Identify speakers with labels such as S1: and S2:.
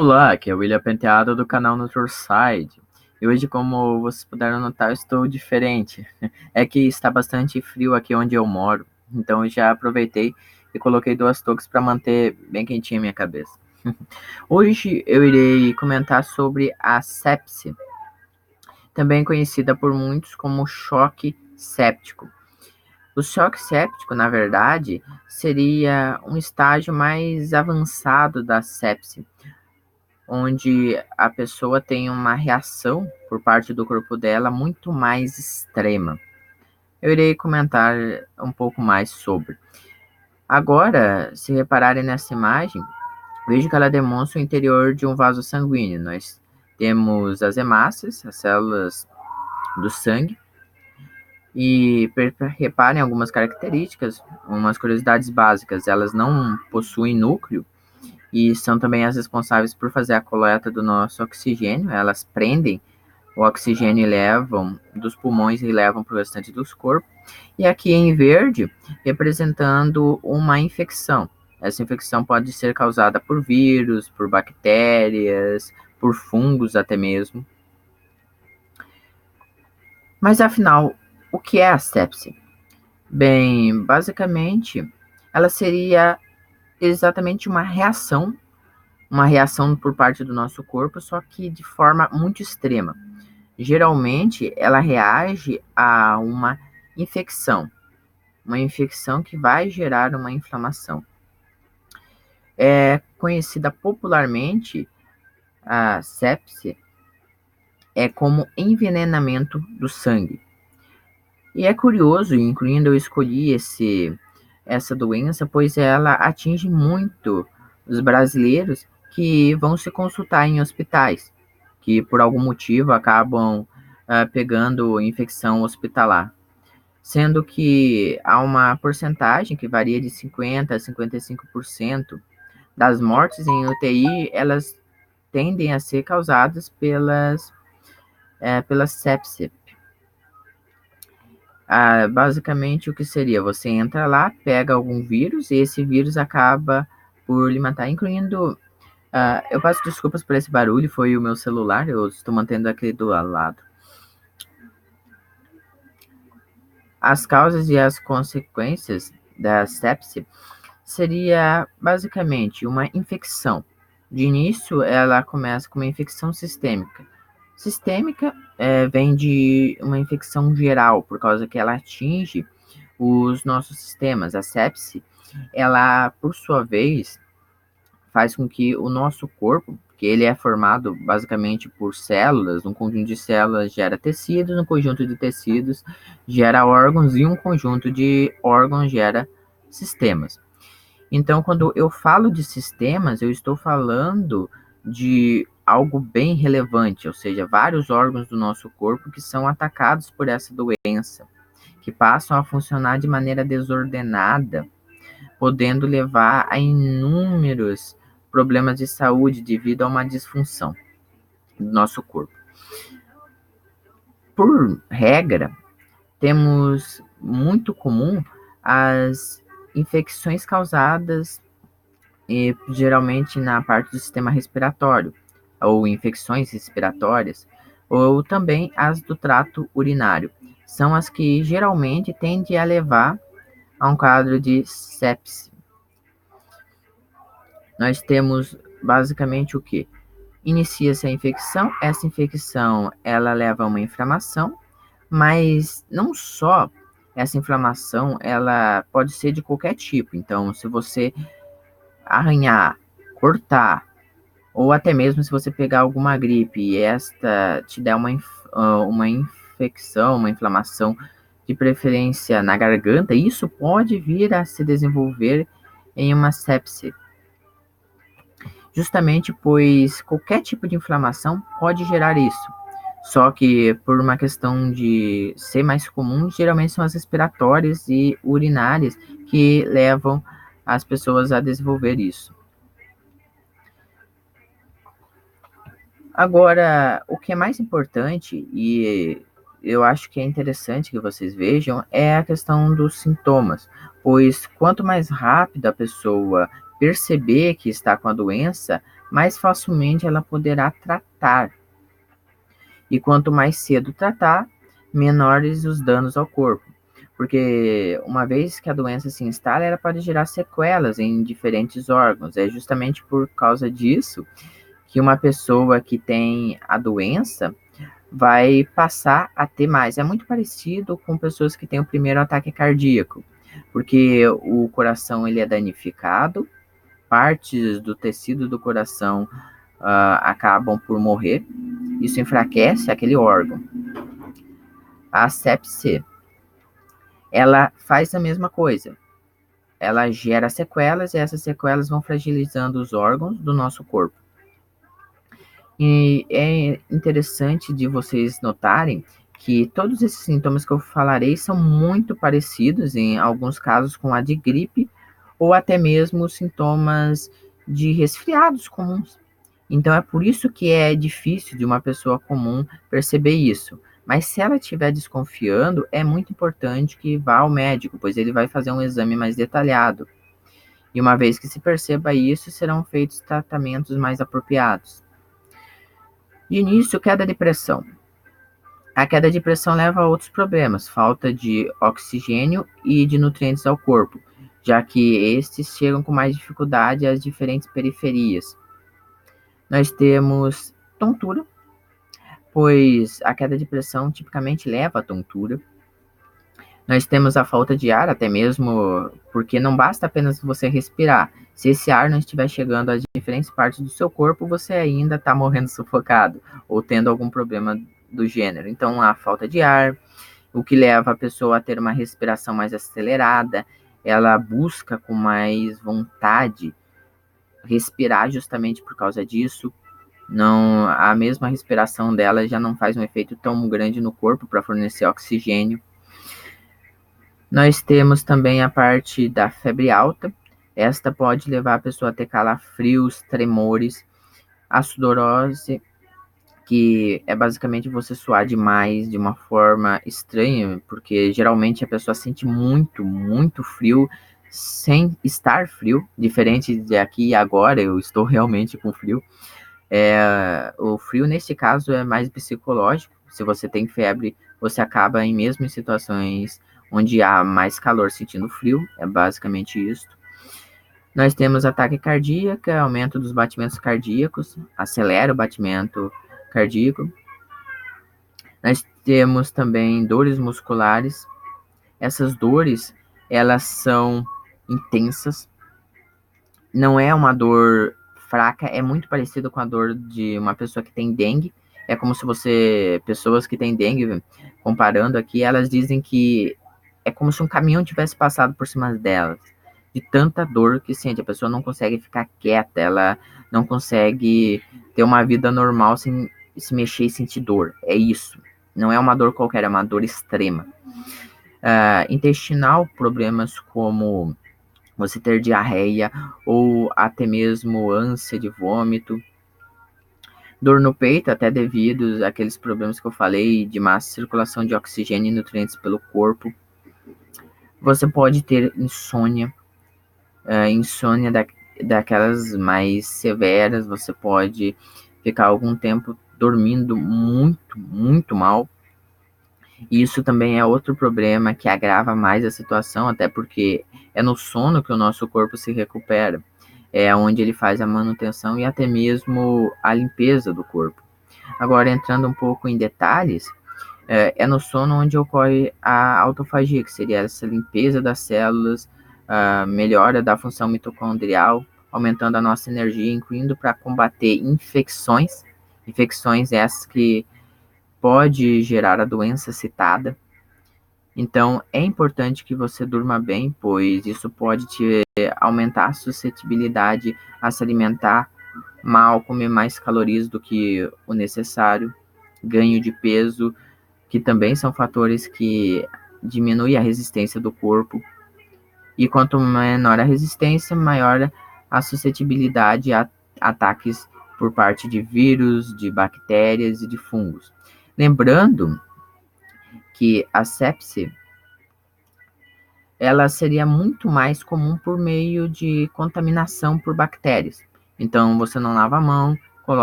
S1: Olá, aqui é o William Penteado do canal NutriSide. E hoje, como vocês puderam notar, eu estou diferente. É que está bastante frio aqui onde eu moro, então eu já aproveitei e coloquei duas toucas para manter bem quentinha a minha cabeça. Hoje eu irei comentar sobre a sepse, também conhecida por muitos como choque séptico. O choque séptico, na verdade, seria um estágio mais avançado da sepse, onde a pessoa tem uma reação por parte do corpo dela muito mais extrema. Eu irei comentar um pouco mais sobre. Agora, se repararem nessa imagem, vejo que ela demonstra o interior de um vaso sanguíneo. Nós temos as hemácias, as células do sangue, e reparem algumas características, umas curiosidades básicas. Elas não possuem núcleo, e são também as responsáveis por fazer a coleta do nosso oxigênio. Elas prendem o oxigênio e levam dos pulmões e levam para o restante dos corpos. E aqui em verde, representando uma infecção. Essa infecção pode ser causada por vírus, por bactérias, por fungos até mesmo. Mas afinal, o que é a sepse? Bem, basicamente, ela seria exatamente uma reação por parte do nosso corpo, só que de forma muito extrema. Geralmente, ela reage a uma infecção que vai gerar uma inflamação. É conhecida popularmente a sepse como envenenamento do sangue. E é curioso, incluindo eu escolhi essa doença, pois ela atinge muito os brasileiros que vão se consultar em hospitais, que por algum motivo acabam pegando infecção hospitalar, sendo que há uma porcentagem que varia de 50% a 55% das mortes em UTI, elas tendem a ser causadas pela sepse. Basicamente, o que seria? Você entra lá, pega algum vírus, e esse vírus acaba por lhe matar, incluindo. Eu peço desculpas por esse barulho, foi o meu celular, eu estou mantendo aquele do lado. As causas e as consequências da sepse seria basicamente uma infecção. De início, ela começa com uma infecção sistêmica. Sistêmica vem de uma infecção geral, por causa que ela atinge os nossos sistemas. A sepse, ela, por sua vez, faz com que o nosso corpo, que ele é formado basicamente por células, um conjunto de células gera tecidos, um conjunto de tecidos gera órgãos e um conjunto de órgãos gera sistemas. Então, quando eu falo de sistemas, eu estou falando de algo bem relevante, ou seja, vários órgãos do nosso corpo que são atacados por essa doença, que passam a funcionar de maneira desordenada, podendo levar a inúmeros problemas de saúde devido a uma disfunção do nosso corpo. Por regra, temos muito comum as infecções causadas geralmente na parte do sistema respiratório, ou infecções respiratórias, ou também as do trato urinário. São as que geralmente tendem a levar a um quadro de sepse. Nós temos basicamente o que? Inicia-se a infecção, essa infecção ela leva a uma inflamação, mas não só essa inflamação, ela pode ser de qualquer tipo. Então, se você arranhar, cortar, ou até mesmo se você pegar alguma gripe e esta te der uma infecção, uma inflamação, de preferência na garganta, isso pode vir a se desenvolver em uma sepse. Justamente pois qualquer tipo de inflamação pode gerar isso. Só que por uma questão de ser mais comum, geralmente são as respiratórias e urinárias que levam as pessoas a desenvolver isso. Agora, o que é mais importante, e eu acho que é interessante que vocês vejam, é a questão dos sintomas, pois quanto mais rápido a pessoa perceber que está com a doença, mais facilmente ela poderá tratar. E quanto mais cedo tratar, menores os danos ao corpo. Porque uma vez que a doença se instala, ela pode gerar sequelas em diferentes órgãos. É justamente por causa disso que uma pessoa que tem a doença vai passar a ter mais. É muito parecido com pessoas que têm o primeiro ataque cardíaco, porque o coração ele é danificado, partes do tecido do coração acabam por morrer, isso enfraquece aquele órgão. A sepse, ela faz a mesma coisa. Ela gera sequelas e essas sequelas vão fragilizando os órgãos do nosso corpo. E é interessante de vocês notarem que todos esses sintomas que eu falarei são muito parecidos, em alguns casos, com a de gripe ou até mesmo sintomas de resfriados comuns. Então é por isso que é difícil de uma pessoa comum perceber isso. Mas se ela estiver desconfiando, é muito importante que vá ao médico, pois ele vai fazer um exame mais detalhado. E uma vez que se perceba isso, serão feitos tratamentos mais apropriados. De início, queda de pressão. A queda de pressão leva a outros problemas, falta de oxigênio e de nutrientes ao corpo, já que estes chegam com mais dificuldade às diferentes periferias. Nós temos tontura, pois a queda de pressão tipicamente leva à tontura. Nós temos a falta de ar, até mesmo porque não basta apenas você respirar. Se esse ar não estiver chegando às diferentes partes do seu corpo, você ainda está morrendo sufocado ou tendo algum problema do gênero. Então, a falta de ar, o que leva a pessoa a ter uma respiração mais acelerada, ela busca com mais vontade respirar justamente por causa disso. Não, a mesma respiração dela já não faz um efeito tão grande no corpo para fornecer oxigênio. Nós temos também a parte da febre alta. Esta pode levar a pessoa a ter calafrios, tremores, a sudorose, que é basicamente você suar demais de uma forma estranha, porque geralmente a pessoa sente muito, muito frio sem estar frio, diferente de aqui e agora, eu estou realmente com frio. O frio, nesse caso, é mais psicológico. Se você tem febre, você acaba mesmo em situações onde há mais calor sentindo frio, é basicamente isso. Nós temos ataque cardíaco, aumento dos batimentos cardíacos, acelera o batimento cardíaco. Nós temos também dores musculares. Essas dores, elas são intensas. Não é uma dor fraca, é muito parecido com a dor de uma pessoa que tem dengue. É como se pessoas que têm dengue, comparando aqui, elas dizem que é como se um caminhão tivesse passado por cima delas, de tanta dor que sente. A pessoa não consegue ficar quieta, ela não consegue ter uma vida normal sem se mexer e sentir dor. É isso. Não é uma dor qualquer, é uma dor extrema. Intestinal, problemas como você ter diarreia ou até mesmo ânsia de vômito. Dor no peito, até devido àqueles problemas que eu falei de má circulação de oxigênio e nutrientes pelo corpo. Você pode ter insônia, insônia daquelas mais severas. Você pode ficar algum tempo dormindo muito, muito mal. Isso também é outro problema que agrava mais a situação, até porque é no sono que o nosso corpo se recupera. É onde ele faz a manutenção e até mesmo a limpeza do corpo. Agora, entrando um pouco em detalhes, é no sono onde ocorre a autofagia, que seria essa limpeza das células, a melhora da função mitocondrial, aumentando a nossa energia, incluindo para combater infecções essas que pode gerar a doença citada. Então, é importante que você durma bem, pois isso pode te aumentar a suscetibilidade a se alimentar mal, comer mais calorias do que o necessário, ganho de peso, que também são fatores que diminuem a resistência do corpo. E quanto menor a resistência, maior a suscetibilidade a ataques por parte de vírus, de bactérias e de fungos. Lembrando que a sepse ela seria muito mais comum por meio de contaminação por bactérias. Então você não lava a mão,